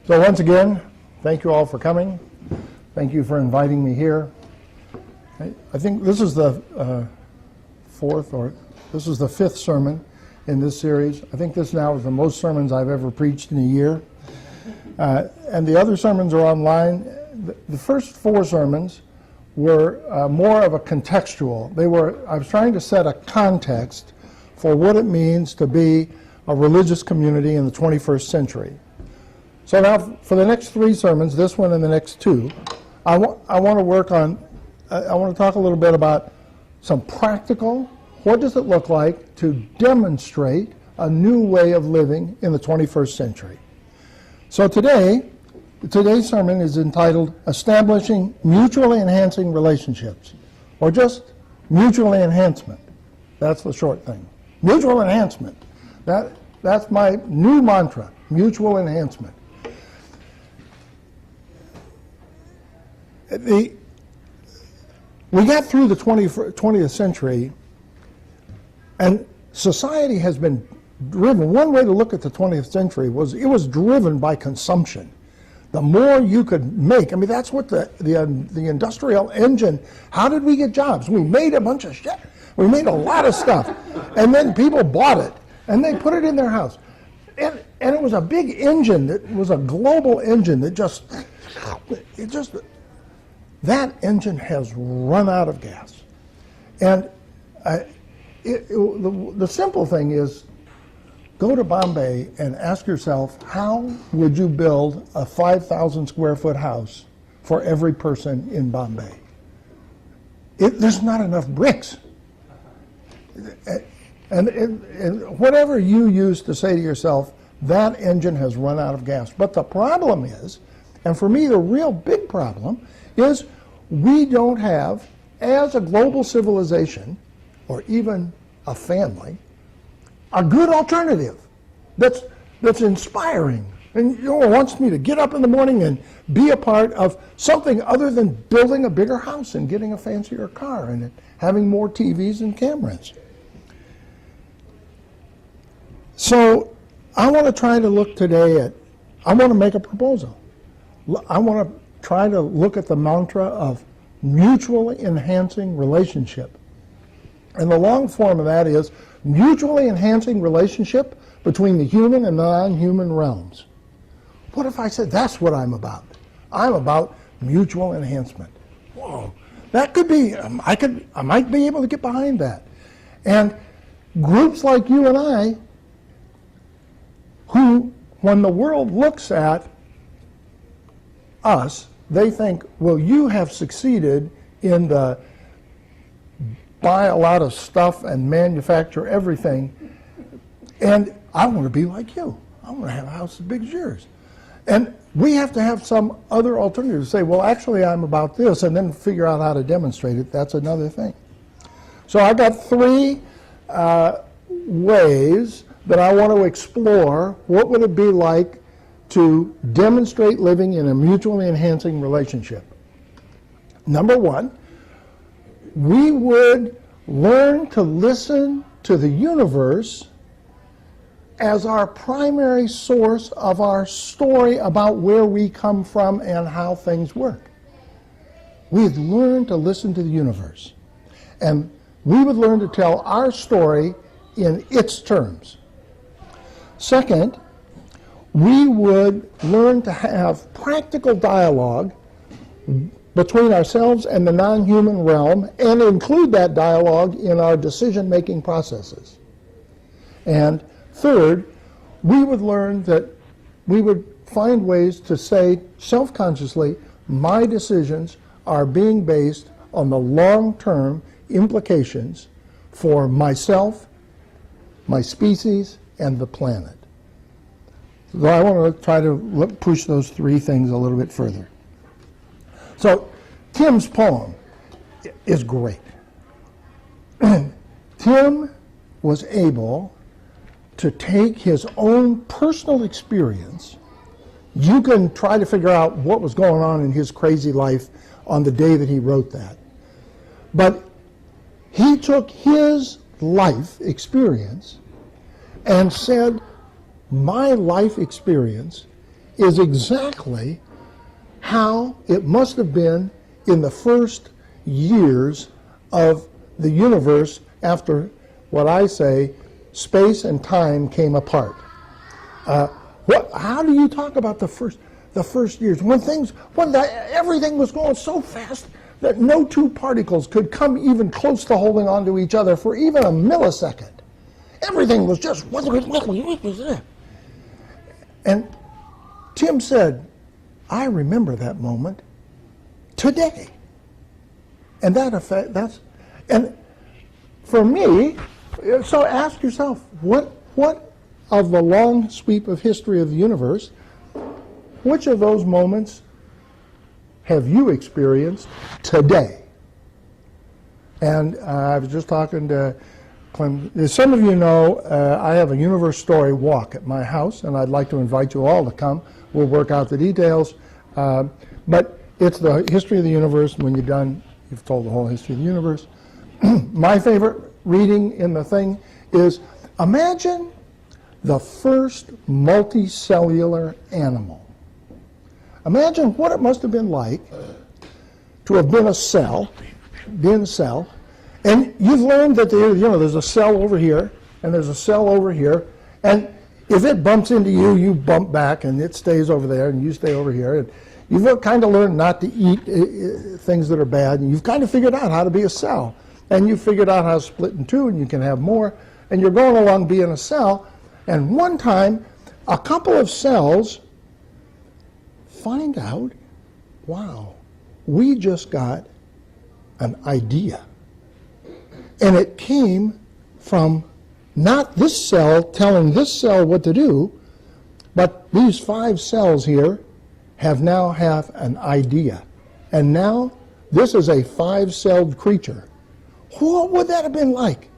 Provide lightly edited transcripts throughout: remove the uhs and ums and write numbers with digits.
So once again, thank you all for coming. Thank you for inviting me here. I think this is the fifth sermon in this series. I think this now is the most sermons I've ever preached in a year. And the other sermons are online. The first four sermons were more of a contextual. I was trying to set a context for what it means to be a religious community in the 21st century. So now, for the next three sermons, this one and the next two, I want to talk a little bit about some practical, what does it look like to demonstrate a new way of living in the 21st century. So today's sermon is entitled Establishing Mutually Enhancing Relationships, or just mutually enhancement. That's the short thing. Mutual enhancement. That's my new mantra, mutual enhancement. We got through the 20th century, and society has been driven. One way to look at the 20th century was it was driven by consumption. The more you could make, I mean, that's what the industrial engine, how did we get jobs? We made a bunch of shit. We made a lot of stuff. And then people bought it, and they put it in their house. And it was a big engine that was a global engine that that engine has run out of gas. And the simple thing is, go to Bombay and ask yourself, how would you build a 5,000 square foot house for every person in Bombay? There's not enough bricks. And whatever you use to say to yourself, that engine has run out of gas. But the problem is, and for me the real big problem, is we don't have, as a global civilization, or even a family, a good alternative that's inspiring and wants me to get up in the morning and be a part of something other than building a bigger house and getting a fancier car and having more TVs and cameras. So I want to try to look today I want to make a proposal. I want to try to look at the mantra of mutually enhancing relationship. And the long form of that is mutually enhancing relationship between the human and non-human realms. What if I said that's what I'm about? I'm about mutual enhancement. Whoa, that could be, I might be able to get behind that. And groups like you and I, who, when the world looks at us, they think, well, you have succeeded in the buy a lot of stuff and manufacture everything, and I want to be like you. I want to have a house as big as yours. And we have to have some other alternative to say, well, actually, I'm about this, and then figure out how to demonstrate it. That's another thing. So I got three ways that I want to explore. What would it be like to demonstrate living in a mutually enhancing relationship? Number one, we would learn to listen to the universe as our primary source of our story about where we come from and how things work. We'd learn to listen to the universe. And we would learn to tell our story in its terms. Second, we would learn to have practical dialogue between ourselves and the non-human realm, and include that dialogue in our decision-making processes. And third, we would learn that we would find ways to say self-consciously, my decisions are being based on the long-term implications for myself, my species, and the planet. So I want to try to push those three things a little bit further. So Tim's poem is great. Tim was able to take his own personal experience. You can try to figure out what was going on in his crazy life on the day that he wrote that. But he took his life experience and said, my life experience is exactly how it must have been in the first years of the universe after what I say, space and time came apart. How do you talk about the first years when everything was going so fast that no two particles could come even close to holding on to each other for even a millisecond? Everything was just... And Tim said, I remember that moment today. And that's... And for me, so ask yourself, what of the long sweep of history of the universe, which of those moments have you experienced today? And I was just talking to Clem. As some of you know, I have a universe story walk at my house, and I'd like to invite you all to come. We'll work out the details. But it's the history of the universe, and when you're done, you've told the whole history of the universe. My favorite reading in the thing is, imagine the first multicellular animal. Imagine what it must have been like to have been a cell, and you've learned that there's a cell over here, and there's a cell over here, and if it bumps into you, you bump back, and it stays over there, and you stay over here, and you've kind of learned not to eat things that are bad, and you've kind of figured out how to be a cell. And you figured out how to split in two, and you can have more, and you're going along being a cell, and one time, a couple of cells find out, wow, we just got an idea. And it came from not this cell telling this cell what to do, but these 5 cells here now have an idea. And now, this is a 5-celled creature. What would that have been like?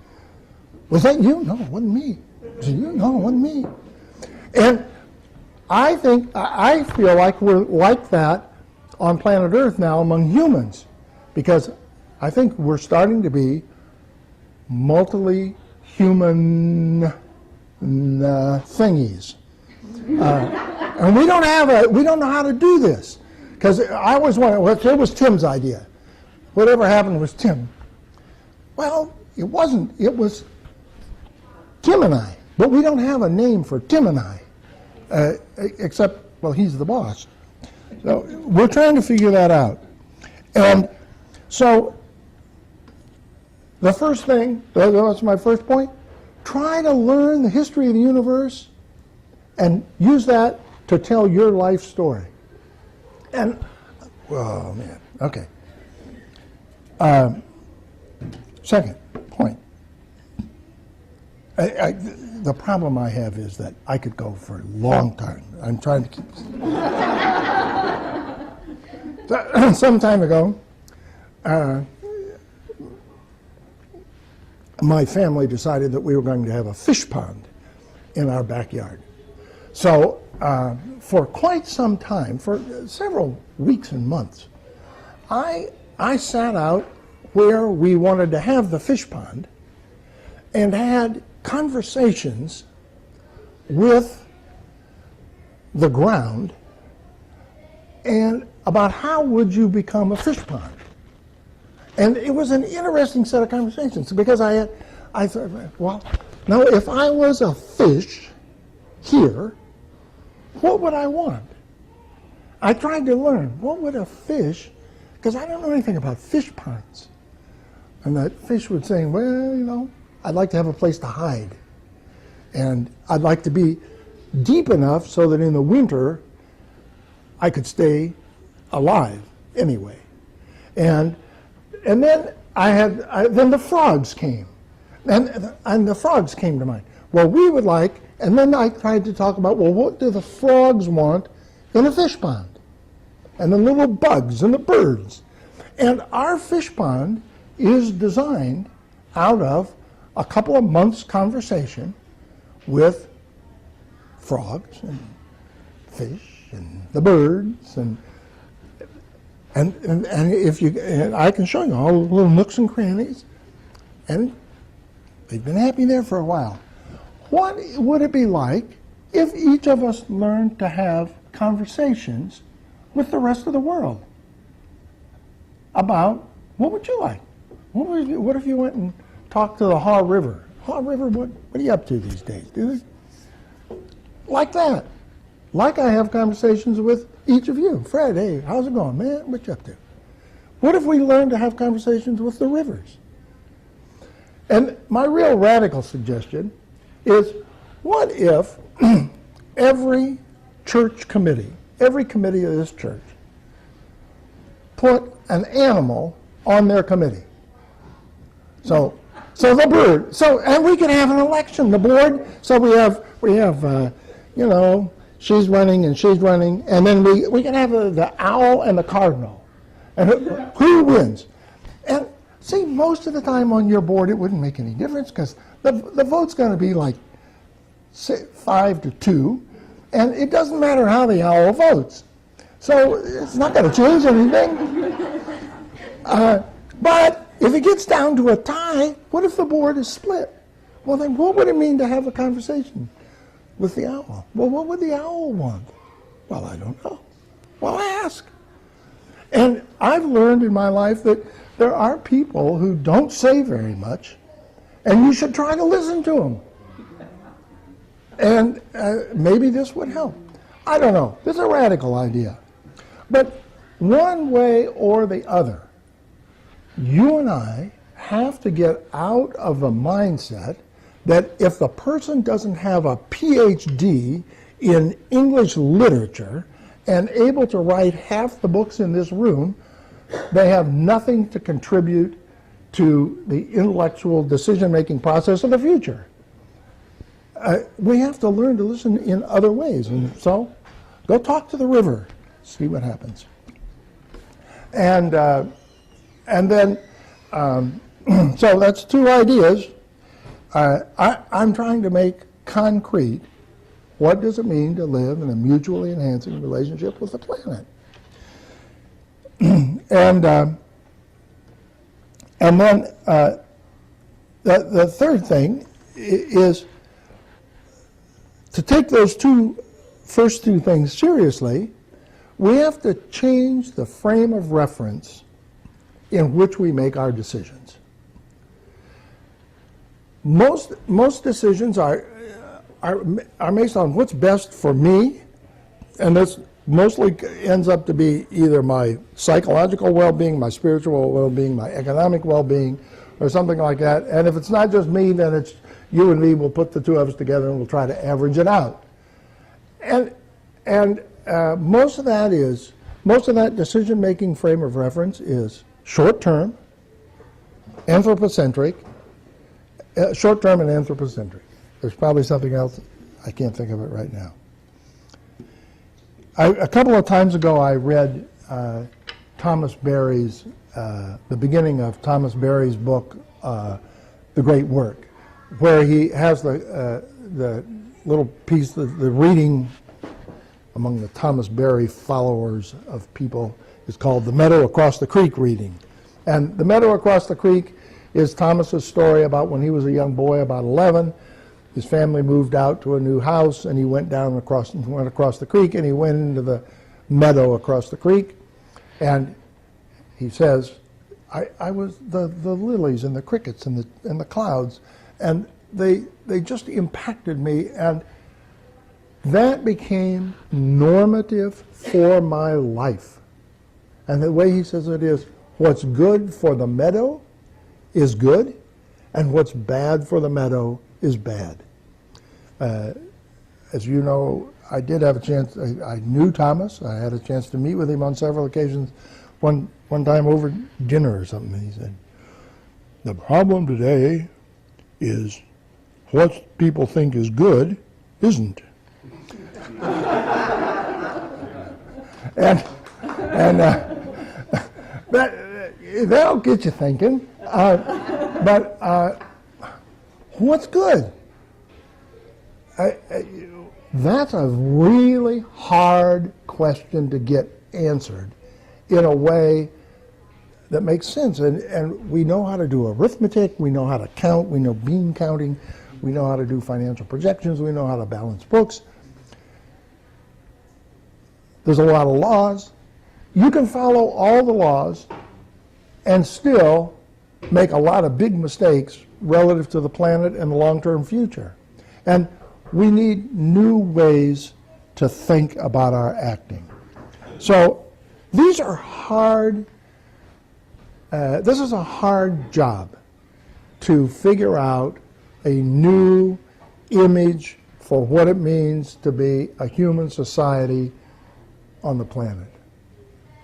Was that you? No, it wasn't me. Was it you? No, it wasn't me. And I feel like we're like that on planet Earth now among humans, because I think we're starting to be multi-human thingies. And we don't know how to do this. Because I always wondered, well, it was Tim's idea. Whatever happened was Tim. Well, it wasn't. It was Tim and I. But we don't have a name for Tim and I, except, well, he's the boss. So we're trying to figure that out. And so the first thing, that's my first point, try to learn the history of the universe and use that to tell your life story. And, oh man, okay. Second point. The problem I have is that I could go for a long time. I'm trying to keep... Some time ago, my family decided that we were going to have a fish pond in our backyard. So for quite some time, for several weeks and months, I sat out where we wanted to have the fish pond and had conversations with the ground and about how would you become a fish pond. And it was an interesting set of conversations because I thought, well, now if I was a fish here, what would I want? I tried to learn, what would a fish, because I don't know anything about fish ponds. And that fish would say, well, I'd like to have a place to hide. And I'd like to be deep enough so that in the winter I could stay alive anyway. And then then the frogs came. And the frogs came to mind. Well, we would like, and then I tried to talk about, well, what do the frogs want in a fish pond? And the little bugs and the birds. And our fish pond is designed out of a couple of months' conversation with frogs and fish and the birds and if you, and I can show you all the little nooks and crannies, and they've been happy there for a while. What would it be like if each of us learned to have conversations with the rest of the world about what would you like? What if you went and talked to the Haw River? Haw River, what are you up to these days? Like that. Like I have conversations with each of you. Fred, hey, how's it going, man? What you up to? What if we learned to have conversations with the rivers? And my real radical suggestion is, what if every church committee, every committee of this church, put an animal on their committee? So the bird. And we can have an election. The board. So we have you know, she's running and she's running, and then we can have the owl and the cardinal, and who wins? And see, most of the time on your board it wouldn't make any difference because the vote's going to be like 5-2, and it doesn't matter how the owl votes. So it's not going to change anything. But if it gets down to a tie, what if the board is split? Well, then what would it mean to have a conversation with the owl? Well, what would the owl want? Well, I don't know. Well, ask. And I've learned in my life that there are people who don't say very much, and you should try to listen to them. And maybe this would help. I don't know. This is a radical idea. But one way or the other, you and I have to get out of the mindset that if the person doesn't have a PhD in English literature and able to write half the books in this room, they have nothing to contribute to the intellectual decision-making process of the future. We have to learn to listen in other ways. And so, go talk to the river, see what happens. And then, so that's two ideas. I'm trying to make concrete what does it mean to live in a mutually enhancing relationship with the planet. And then the third thing is to take those first two things seriously. We have to change the frame of reference in which we make our decisions. Most decisions are based on what's best for me, and this mostly ends up to be either my psychological well-being, my spiritual well-being, my economic well-being, or something like that. And if it's not just me, then it's you and me. We'll put the two of us together and we'll try to average it out. And most of that decision-making frame of reference is short-term, anthropocentric, short-term and anthropocentric. There's probably something else. I can't think of it right now. A couple of times ago, I read Thomas Berry's, the beginning of Thomas Berry's book, The Great Work, where he has the little piece, the reading among the Thomas Berry followers of people is called The Meadow Across the Creek reading. And The Meadow Across the Creek is Thomas's story about when he was a young boy, about 11. His family moved out to a new house, and he went across the creek, and he went into the meadow across the creek. And he says, I was the lilies and the crickets and the clouds, and they just impacted me, and that became normative for my life. And the way he says it is, what's good for the meadow is good, and what's bad for the meadow is bad. As you know, I did have a chance, I knew Thomas. I had a chance to meet with him on several occasions. One time over dinner or something, he said, The problem today is what people think is good isn't. and that'll get you thinking. But what's good? That's a really hard question to get answered in a way that makes sense. And we know how to do arithmetic, we know how to count, we know bean counting, we know how to do financial projections, we know how to balance books. There's a lot of laws. You can follow all the laws and still make a lot of big mistakes relative to the planet and the long-term future. And we need new ways to think about our acting. So these are hard. This is a hard job to figure out a new image for what it means to be a human society on the planet.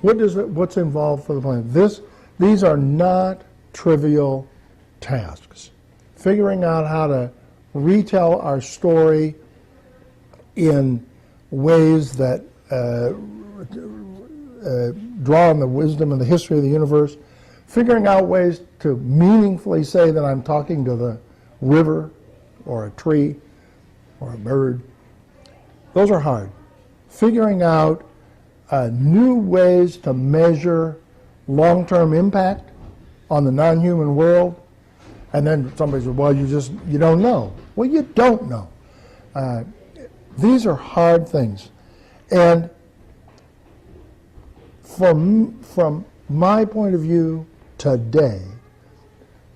What's involved for the planet? These are not trivial tasks. Figuring out how to retell our story in ways that draw on the wisdom and the history of the universe, figuring out ways to meaningfully say that I'm talking to the river or a tree or a bird, those are hard. Figuring out new ways to measure long-term impact on the non-human world, and then somebody says, well, you don't know. Well, you don't know. These are hard things. And from my point of view today,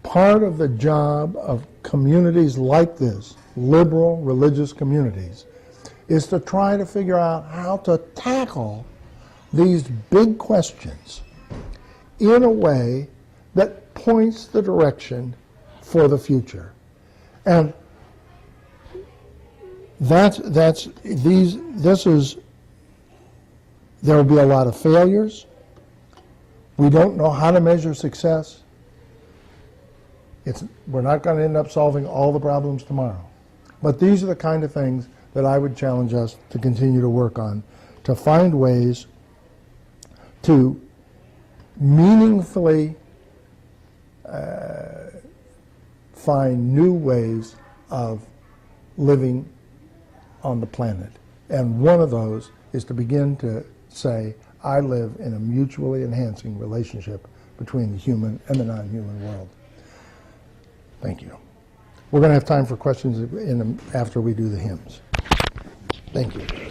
part of the job of communities like this, liberal religious communities, is to try to figure out how to tackle these big questions in a way that points the direction for the future. And there will be a lot of failures. We don't know how to measure success. We're not going to end up solving all the problems tomorrow. But these are the kind of things that I would challenge us to continue to work on, to find ways to meaningfully find new ways of living on the planet. And one of those is to begin to say, I live in a mutually enhancing relationship between the human and the non-human world. Thank you. We're going to have time for questions after we do the hymns. Thank you.